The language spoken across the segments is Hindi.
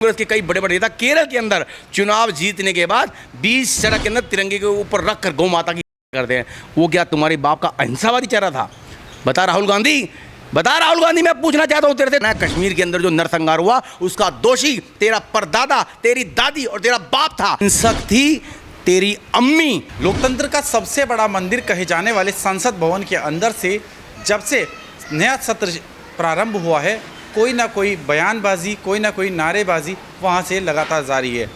कांग्रेस के कई बड़े बड़े नेता केरल के अंदर चुनाव जीतने के बाद 20 सड़क के अंदर तिरंगे के ऊपर रख कर गौ माता की करते हैं। वो क्या तुम्हारे बाप का अहिंसावादी चेहरा था? बता राहुल गांधी, मैं पूछना चाहता हूं तेरे से, ना कश्मीर के अंदर जो नरसंहार हुआ उसका दोषी तेरा परदादा, तेरी दादी और तेरा बाप था। हिंसक थी तेरी अम्मी। लोकतंत्र का सबसे बड़ा मंदिर कहे जाने वाले संसद भवन के अंदर से जब से नया सत्र प्रारंभ हुआ है, कोई ना कोई बयानबाजी, कोई ना कोई नारेबाजी वहाँ से लगातार जारी है।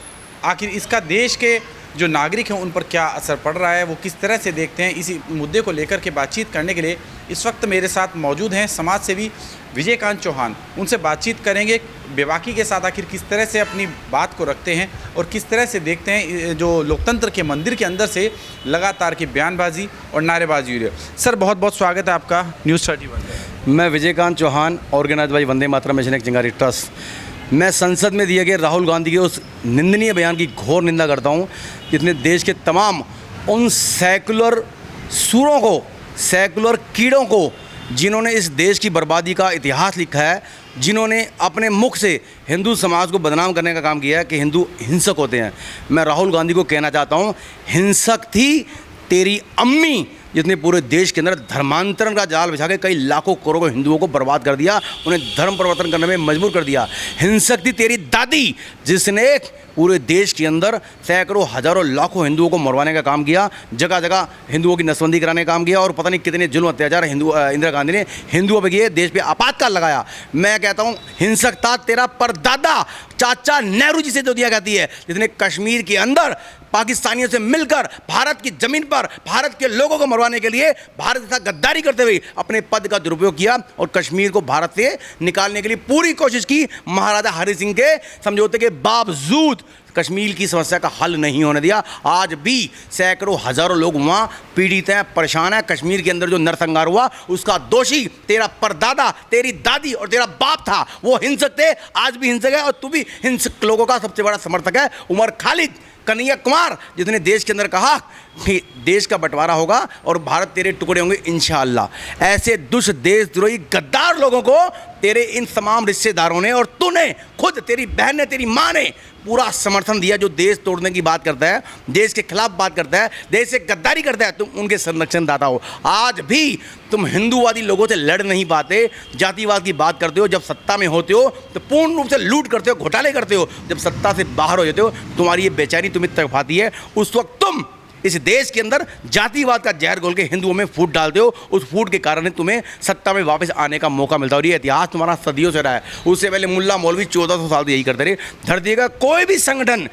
आखिर इसका देश के जो नागरिक हैं उन पर क्या असर पड़ रहा है, वो किस तरह से देखते हैं, इसी मुद्दे को लेकर के बातचीत करने के लिए इस वक्त मेरे साथ मौजूद हैं समाज सेवी विजयकांत चौहान। उनसे बातचीत करेंगे बेबाकी के साथ, आखिर किस तरह से अपनी बात को रखते हैं और किस तरह से देखते हैं जो लोकतंत्र के मंदिर के अंदर से लगातार की बयानबाजी और नारेबाजी हो रही है। सर, बहुत बहुत स्वागत है आपका न्यूज़ 31। मैं Vijaykant Chauhan, organise by Vande Mataram mission Chingari trust. मैं संसद में दिए गए राहुल गांधी के उस निंदनीय बयान की घोर निंदा करता हूं, जितने देश के तमाम उन सेकुलर सूरों को, सेकुलर कीड़ों को, जिन्होंने इस देश की बर्बादी का इतिहास लिखा है, जिन्होंने अपने मुख से हिंदू समाज को बदनाम करने का काम किया है कि हिंदू हिंसक होते हैं। मैं राहुल गांधी को कहना चाहता हूं, हिंसक थी तेरी अम्मी, जिसने पूरे देश के अंदर धर्मांतरण का जाल बिछा के कई लाखों करोड़ों हिंदुओं को बर्बाद कर दिया, उन्हें धर्म परिवर्तन करने में मजबूर कर दिया। हिंसक थी तेरी दादी, जिसने पूरे देश के अंदर सैकड़ों हजारों लाखों हिंदुओं को मरवाने का काम किया, जगह जगह हिंदुओं की नसबंदी कराने का काम किया और पता नहीं कितने जुल्म अत्याचार इंदिरा गांधी ने हिंदुओं पर किए, देश पे आपातकाल लगाया। मैं कहता हूँ हिंसक था तेरा परदादा चाचा नेहरू जी से जो दिया जाती है, जिसने कश्मीर के अंदर पाकिस्तानियों से मिलकर भारत की जमीन पर भारत के लोगों को मरवाने के लिए भारत के साथ गद्दारी करते हुए अपने पद का दुरुपयोग किया और कश्मीर को भारत से निकालने के लिए पूरी कोशिश की। महाराजा हरि सिंह के समझौते के बावजूद कश्मीर की समस्या का हल नहीं होने दिया। आज भी सैकड़ों हजारों लोग वहाँ पीड़ित हैं, परेशान हैं। कश्मीर के अंदर जो नरसंहार हुआ उसका दोषी तेरा परदादा, तेरी दादी और तेरा बाप था। वो हिंसक थे, आज भी हिंसक है और तू भी हिंसक लोगों का सबसे बड़ा समर्थक है। उमर खालिद, कन्हैया कुमार, जिसने देश के अंदर कहा कि देश का बंटवारा होगा और भारत तेरे टुकड़े होंगे इंशाअल्लाह। ऐसे दुष्ट देशद्रोही गद्दार लोगों को तेरे इन तमाम रिश्तेदारों ने और तूने खुद, तेरी बहन ने, तेरी माँ ने पूरा समर्थन दिया, जो देश तोड़ने की बात करता है, देश के खिलाफ बात करता है, देश से गद्दारी करता है। तुम उनके संरक्षणदाता हो। आज भी तुम हिंदूवादी लोगों से लड़ नहीं पाते, जातिवाद की बात करते हो। जब सत्ता में होते हो तो पूर्ण रूप से लूट करते हो, घोटाले करते हो। जब सत्ता से बाहर हो जाते हो, तुम्हारी ये बेचैनी तुम्हें तड़पाती है। उस वक्त तुम इस देश के अंदर जातिवाद का जहर घोल के हिंदुओं में फूट डालते हो। उस फूट के कारण तुम्हें सत्ता में वापस आने का मौका मिलता है और ये इतिहास तुम्हारा सदियों से रहा है। उससे पहले मुल्ला मौलवी 1400 साल यही करते रहे। धरती का कोई भी संगठन,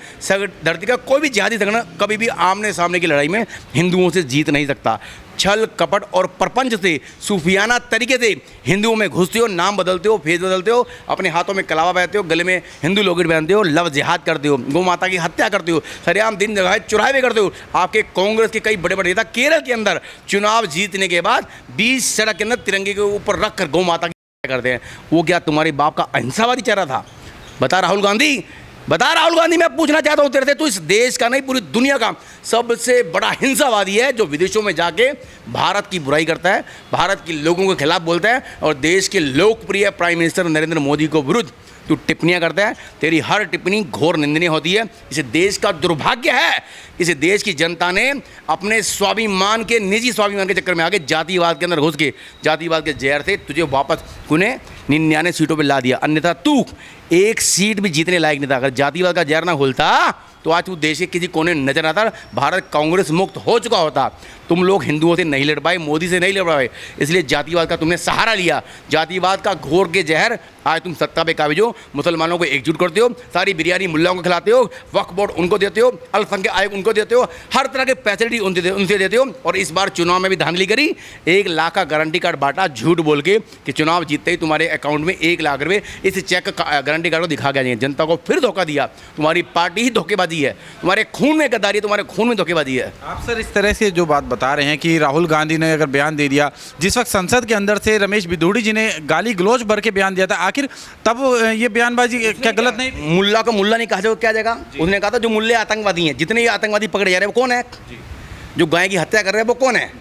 धरती का कोई भी जिहादी संगठन कभी भी आमने सामने की लड़ाई में हिंदुओं से जीत नहीं सकता। छल कपट और प्रपंच से, सूफियाना तरीके से हिंदुओं में घुसते हो, नाम बदलते हो, फेस बदलते हो, अपने हाथों में कलावा पहनते हो, गले में हिंदू लोकेट पहनते हो, लव जिहाद करते हो, गौ माता की हत्या करते हो, सरेआम दिन जगह चुरावे करते हो। आपके कांग्रेस के कई बड़े बड़े नेता केरल के अंदर चुनाव जीतने के बाद 20 सड़क के अंदर तिरंगे के ऊपर रख कर गौ माता की हत्या करते हैं। वो क्या तुम्हारे बाप का अहिंसावादी चेहरा था? बता राहुल गांधी, मैं पूछना चाहता हूं तेरे से, तू इस देश का नहीं पूरी दुनिया का सबसे बड़ा हिंसावादी है, जो विदेशों में जाके भारत की बुराई करता है, भारत के लोगों के खिलाफ बोलता है और देश के लोकप्रिय प्राइम मिनिस्टर नरेंद्र मोदी को विरुद्ध तू टिप्पणियां करता है। तेरी हर टिप्पणी घोर निंदनीय होती है। इसे देश का दुर्भाग्य है, इसे देश की जनता ने अपने स्वाभिमान के, निजी स्वाभिमान के चक्कर में आके जातिवाद के अंदर घुस के, जातिवाद के जहर से तुझे वापस उन्हें 99 सीटों पर ला दिया। अन्यथा तू एक सीट भी जीतने लायक नहीं था। अगर जातिवाद का जहर ना घुलता तो आज तू देश के किसी कोने नजर आता, भारत कांग्रेस मुक्त हो चुका होता। तुम लोग हिंदुओं से नहीं लड़ पाए, मोदी से नहीं लड़ पाए, इसलिए जातिवाद का तुमने सहारा लिया। जातिवाद का घोर के जहर आज तुम सत्ता पे काबिज हो, मुसलमानों को एकजुट करते हो, सारी बिरयानी मुल्लाओं को खिलाते हो, वक्फ बोर्ड उनको देते हो, अल्पसंख्यक आयोग उनको देते हो, हर तरह के फैसिलिटी उनसे देते हो। और इस बार चुनाव में भी धांधली करी, 1 लाख का गारंटी कार्ड बांटा झूठ बोल के कि चुनाव जीतते ही तुम्हारे अकाउंट में 1 लाख रुपये इस चेक गारंटी कार्ड को दिखा गया। जनता को फिर धोखा दिया। तुम्हारी पार्टी ही धोखेबाजी है, तुम्हारे खून में गद्दारी है, तुम्हारे खून में धोखेबाजी है। आप सर इस तरह से जो बात बता रहे हैं कि राहुल गांधी ने अगर बयान दे दिया, जिस वक्त संसद के अंदर से रमेश बिधूड़ी जी ने गाली गलौज भर के बयान दिया था, आखिर तब ये बयानबाजी क्या गलत नहीं? मुल्ला को मुल्ला नहीं कहा जाएगा, क्या जाएगा? उसने कहा था जो मुल्ले आतंकवादी हैं, जितने ये आतंकवादी पकड़े जा रहे हैं वो कौन है? जो गाय की हत्या कर रहे हैं वो कौन है?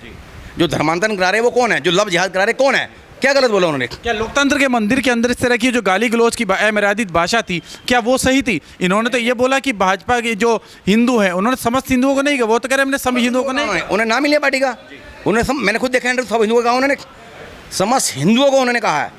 जो धर्मांतरण करा रहे हैं वो कौन है? जो लव जिहाद करा रहे हैं कौन है? क्या गलत बोला उन्होंने? क्या लोकतंत्र के मंदिर के अंदर इस तरह की जो गाली गलौज की अमर्यादित भाषा थी, क्या वो सही थी? इन्होंने तो ये बोला कि भाजपा के जो हिंदू हैं उन्होंने समस्त हिंदुओं को नहीं कहा, वो तो कह रहे हैं हमने सब हिंदुओं को नहीं कहा। उन्हें नाम ही लिया पार्टी का, मैंने खुद देखा है, सब हिंदुओं को कहा उन्होंने, समस्त हिंदुओं को उन्होंने कहा है,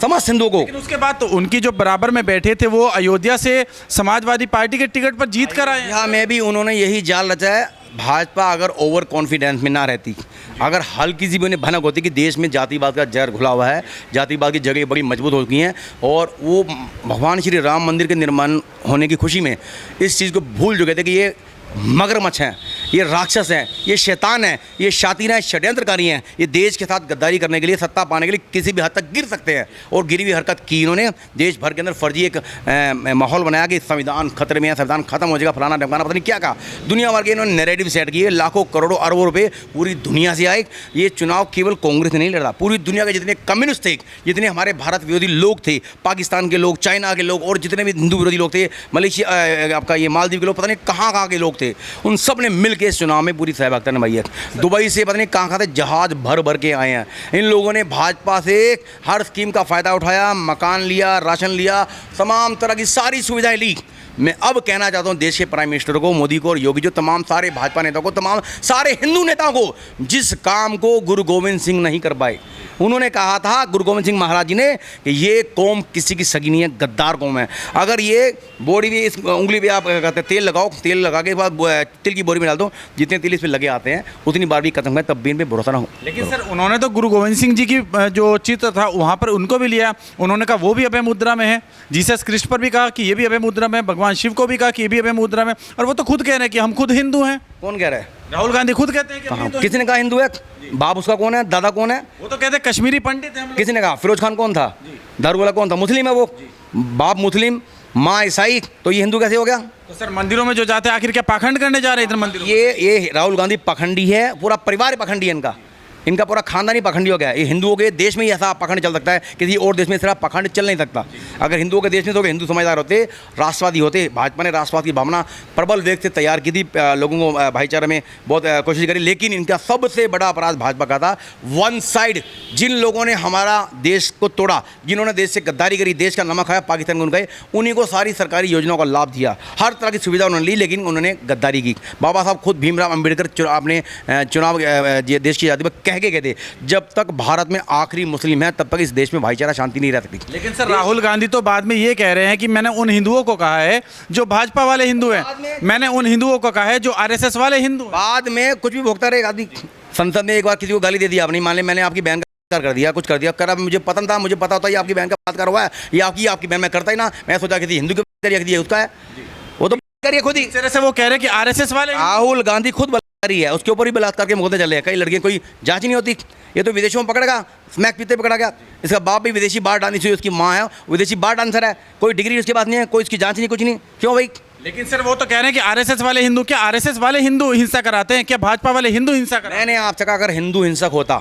समस्त हिंदुओं को। लेकिन उसके बाद तो उनकी जो बराबर में बैठे थे वो अयोध्या से समाजवादी पार्टी के टिकट पर जीत कर आए हैं। यहाँ में भी उन्होंने यही जाल रचा है। भाजपा अगर ओवर कॉन्फिडेंस में ना रहती, अगर हल्की सी भी उन्हें भनक होती कि देश में जातिवाद का जहर घुला हुआ है, जातिवाद की जगह बड़ी मजबूत हो गई हैं, और वो भगवान श्री राम मंदिर के निर्माण होने की खुशी में इस चीज़ को भूल चुके थे कि ये मगरमच्छ हैं, ये राक्षस हैं, ये शैतान हैं, ये शातिर हैं, षड्यंत्रकारी हैं, ये देश के साथ गद्दारी करने के लिए, सत्ता पाने के लिए किसी भी हद तक गिर सकते हैं। और गिरी हुई हरकत की इन्होंने, देश भर के अंदर फर्जी एक माहौल बनाया कि संविधान खतरे में है, संविधान खत्म हो जाएगा, फलाना ढमकाना, पता नहीं क्या कहा। दुनिया भर के इन्होंने नैरेटिव सेट किए, लाखों करोड़ों अरबों रुपये पूरी दुनिया से आए। ये चुनाव केवल कांग्रेस ने नहीं लड़ा, पूरी दुनिया के जितने कम्युनिस्ट थे, जितने हमारे भारत विरोधी लोग थे, पाकिस्तान के लोग, चाइना के लोग, और जितने भी हिंदू विरोधी लोग थे, मलेशिया, आपका ये मालदीव के लोग, पता नहीं कहाँ के लोग थे, उन सब ने मिल के इस चुनाव में पूरी सहभागिता निभाई है। दुबई से पता नहीं कहाँ से जहाज भर भर के आए हैं। इन लोगों ने भाजपा से हर स्कीम का फ़ायदा उठाया, मकान लिया, राशन लिया, तमाम तरह की सारी सुविधाएं ली। मैं अब कहना चाहता हूं देश के प्राइम मिनिस्टर को, मोदी को और योगी, जो तमाम सारे भाजपा नेताओं को, तमाम सारे हिंदू नेताओं को, जिस काम को गुरु गोविंद सिंह नहीं कर पाए। उन्होंने कहा था, गुरु गोविंद सिंह महाराज जी ने, कि ये कौम किसी की सगी नहीं है, गद्दार कौम है। अगर ये बोरी भी, इस उंगली पे आप कहते हैं तेल लगाओ, तेल लगा के बाद तिल की बोरी में डाल दो, जितने तिल इस पर लगे आते हैं उतनी बार भी खत्म है, तब भी इन पर भरोसा ना हो। लेकिन सर उन्होंने तो गुरु गोविंद सिंह जी की जो चित्र था वहाँ पर उनको भी लिया, उन्होंने कहा वो भी अभय मुद्रा में है। जीसस क्रिस्ट पर भी कहा कि ये भी अभय मुद्रा में है, भगवान शिव को भी कहा कि ये भी अभय मुद्रा में, और वो तो खुद कह रहे हैं कि हम खुद हिंदू हैं। कौन कह रहा है? राहुल गांधी खुद कहते हैं कि हम हिंदू हैं। किसी ने कहा हिंदू है? बाप उसका कौन है? दादा कौन है? वो तो कहते हैं कश्मीरी पंडित हैं हम लोग। किसी ने कहा? फिरोज खान कौन था? दारू वाला कौन था? मुस्लिम है वो, बाप मुस्लिम, माँ ईसाई, तो ये हिंदू कैसे हो गया? तो सर मंदिरों में जो जाते हैं आखिर क्या पाखंड करने जा रहे हैं इधर मंदिरों में? ये राहुल गांधी पखंडी है, पूरा परिवार पखंडी है इनका, इनका पूरा खानदानी पखंडी हो गया है। ये हिंदुओं के देश में ही ऐसा पखंड चल सकता है, किसी और देश में इस तरह पखंड चल नहीं सकता। अगर हिंदुओं के देश में तो हिंदू समझदार होते, राष्ट्रवादी होते। भाजपा ने राष्ट्रवाद की भावना प्रबल वेग से तैयार की थी, लोगों को भाईचारे में बहुत कोशिश करी, लेकिन इनका सबसे बड़ा अपराध भाजपा का था वन साइड। जिन लोगों ने हमारा देश को तोड़ा, जिन्होंने देश से गद्दारी करी, देश का नमक खाया, पाकिस्तान को गए, उन्हीं को सारी सरकारी योजनाओं का लाभ दिया, हर तरह की सुविधा उन्होंने ली, लेकिन उन्होंने गद्दारी की। बाबा साहब खुद भीमराव अम्बेडकर अपने चुनाव देश की आज़ादी में कह के गए थे, जब तक भारत में आखिरी मुस्लिम है तब तक इस देश में भाईचारा शांति नहीं रह सकती। लेकिन सर राहुल गांधी तो बाद में ये कह रहे हैं कि मैंने उन हिंदुओं को कहा है जो भाजपा वाले हिंदू हैं, मैंने उन हिंदुओं को कहा है जो आरएसएस वाले हिंदू। बाद में कुछ भी भोगता रहेगा आदमी। संसद में एक बार किसी को गाली दे दिया, आपने मान लिया मैंने आपकी बहन का कर दिया, कुछ कर दिया, करा, मुझे पता था, मुझे पता होता है आपकी बहन का बात कर हुआ है, ये आपकी बहन मैं करता ही ना, मैं सोचा किसी हिंदू के उसका है, वो तो करिए खुद ही। इस तरह से वो कह रहे हैं कि आरएसएस वाले, राहुल गांधी खुद बलात्कारी है, उसके ऊपर भी बलात्कार के मुकदमे चल रहे हैं। कई लड़कियां, कोई जांच नहीं होती, ये तो विदेशों में पकड़ेगा, स्मैक पीते पकड़ा गया, इसका बाप भी विदेशी बार डांस हुई, उसकी माँ है विदेशी बार डांसर है, कोई डिग्री उसके पास नहीं है, कोई इसकी जांच नहीं, कुछ नहीं, क्यों भाई? लेकिन सर वो तो कह रहे हैं कि आरएसएस वाले हिंदू, क्या आरएसएस वाले हिंदू हिंसा कराते हैं? क्या भाजपा वाले हिंदू हिंसा कराते हैं? मैंने आपसे कहा अगर हिंदू हिंसक होता,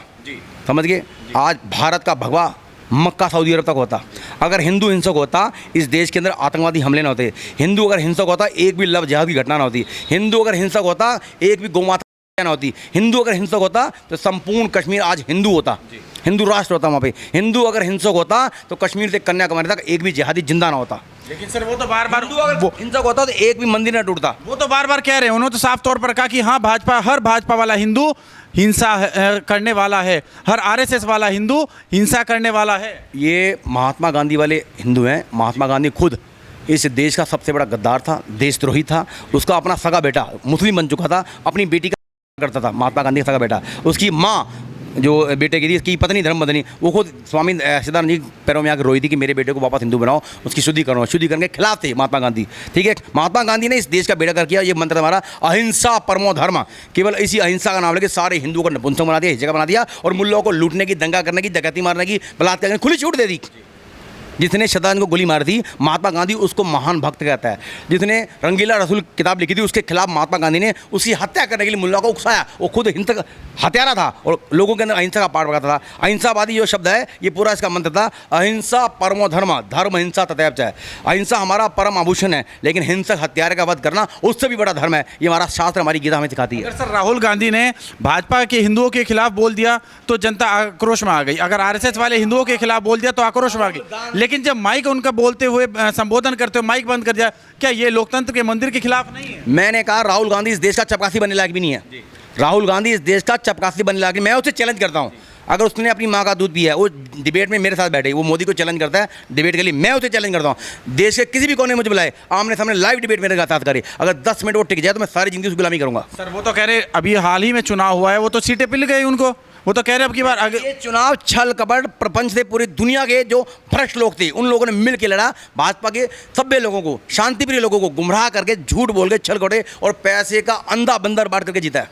समझ गए, आज भारत का भगवा मक्का सऊदी अरब तक होता। अगर हिंदू हिंसक होता, इस देश के अंदर आतंकवादी हमले ना होते। हिंदू अगर हिंसक होता, एक भी लव जिहाद की घटना ना होती। हिंदू अगर हिंसक होता, एक भी गौमाता ना होती। हिंदू अगर हिंसक होता तो संपूर्ण कश्मीर आज हिंदू होता, हिंदू राष्ट्र होता वहाँ पे। हिंदू अगर हिंसक होता तो कश्मीर से कन्याकुमारी तक एक भी जिहादी जिंदा ना होता। लेकिन सर वो तो बार बार हिंसक होता तो एक भी मंदिर ना टूटता। वो तो बार बार कह रहे हैं, उन्होंने तो साफ तौर पर कहा कि हाँ भाजपा, हर भाजपा वाला हिंदू हिंसा करने वाला है, हर आरएसएस वाला हिंदू हिंसा करने वाला है। ये महात्मा गांधी वाले हिंदू हैं। महात्मा गांधी खुद इस देश का सबसे बड़ा गद्दार था, देशद्रोही था। उसका अपना सगा बेटा मुस्लिम बन चुका था, अपनी बेटी का करता था, महात्मा गांधी का सगा बेटा। उसकी माँ जो बेटे की थी, इसकी पत्नी धर्म बदनी, वो खुद स्वामी सिद्धानंद जी पैरों में आकर रोई थी कि मेरे बेटे को वापस हिंदू बनाओ, उसकी शुद्धिकरण के खिलाफ थे महात्मा गांधी। ठीक है, महात्मा गांधी ने इस देश का बेड़ा कर किया। ये मंत्र हमारा अहिंसा परमो धर्म, केवल इसी अहिंसा का नाम लेके सारे हिंदुओं को नपुंसक बना दिया, हिजड़ा बना दिया, और मुल्लों को लूटने की, दंगा करने की, डकैती मारने की, बलात्कार करने की खुली छूट दे दी। जिसने शतरंज को गोली मारी थी महात्मा गांधी उसको महान भक्त कहता है। जिसने रंगीला रसूल किताब लिखी थी उसके खिलाफ महात्मा गांधी ने उसकी हत्या करने के लिए मुल्ला को उकसाया। वो खुद हिंसक हत्यारा था और लोगों के अंदर अहिंसा का पाठ पढ़ाता था। अहिंसावादी जो शब्द है ये पूरा इसका मंत्र था, अहिंसा परमो धर्म, धर्म हिंसा तथैव च। अहिंसा हमारा परम आभूषण है, लेकिन हिंसक हत्यारे का वध करना उससे भी बड़ा धर्म है। ये हमारा शास्त्र, हमारी गीता हमें सिखाती है। अगर सर राहुल गांधी ने भाजपा के हिंदुओं के खिलाफ बोल दिया तो जनता आक्रोश में आ गई, अगर आरएसएस वाले हिंदुओं के खिलाफ बोल दिया तो आक्रोश में आ गई, लेकिन जब माइक उनका बोलते हुए संबोधन करते हुए माइक बंद कर दिया, क्या ये लोकतंत्र के मंदिर के खिलाफ नहीं है? मैंने कहा राहुल गांधी इस देश का चपरासी बनने लायक भी नहीं है। राहुल गांधी इस देश का चपरासी बनने लायक, मैं उसे चैलेंज करता हूं। अगर उसने अपनी माँ का दूध पिया है, वो डिबेट में मेरे साथ बैठे, वो मोदी को चैलेंज करता है डिबेट के लिए, मैं उसे चैलेंज करता हूँ। देश के किसी भी कोने में मुझे बुलाए, आमने सामने लाइव डिबेट मेरे साथ करे, अगर 10 मिनट वो टिक जाए तो मैं सारी जिंदगी उसकी गुलामी करूंगा। सर वो तो कह रहे अभी हाल ही में चुनाव हुआ है, वो तो सीटें पिल गई उनको, वो तो कह रहे अब की बार आगे ये चुनाव छल कपट प्रपंच से पूरी दुनिया के जो भ्रष्ट लोग थे उन लोगों ने मिल के लड़ा। भाजपा के सभ्य लोगों को, शांतिप्रिय लोगों को गुमराह करके, झूठ बोल के, छल कटे और पैसे का अंधा बंदर बांट करके जीता है।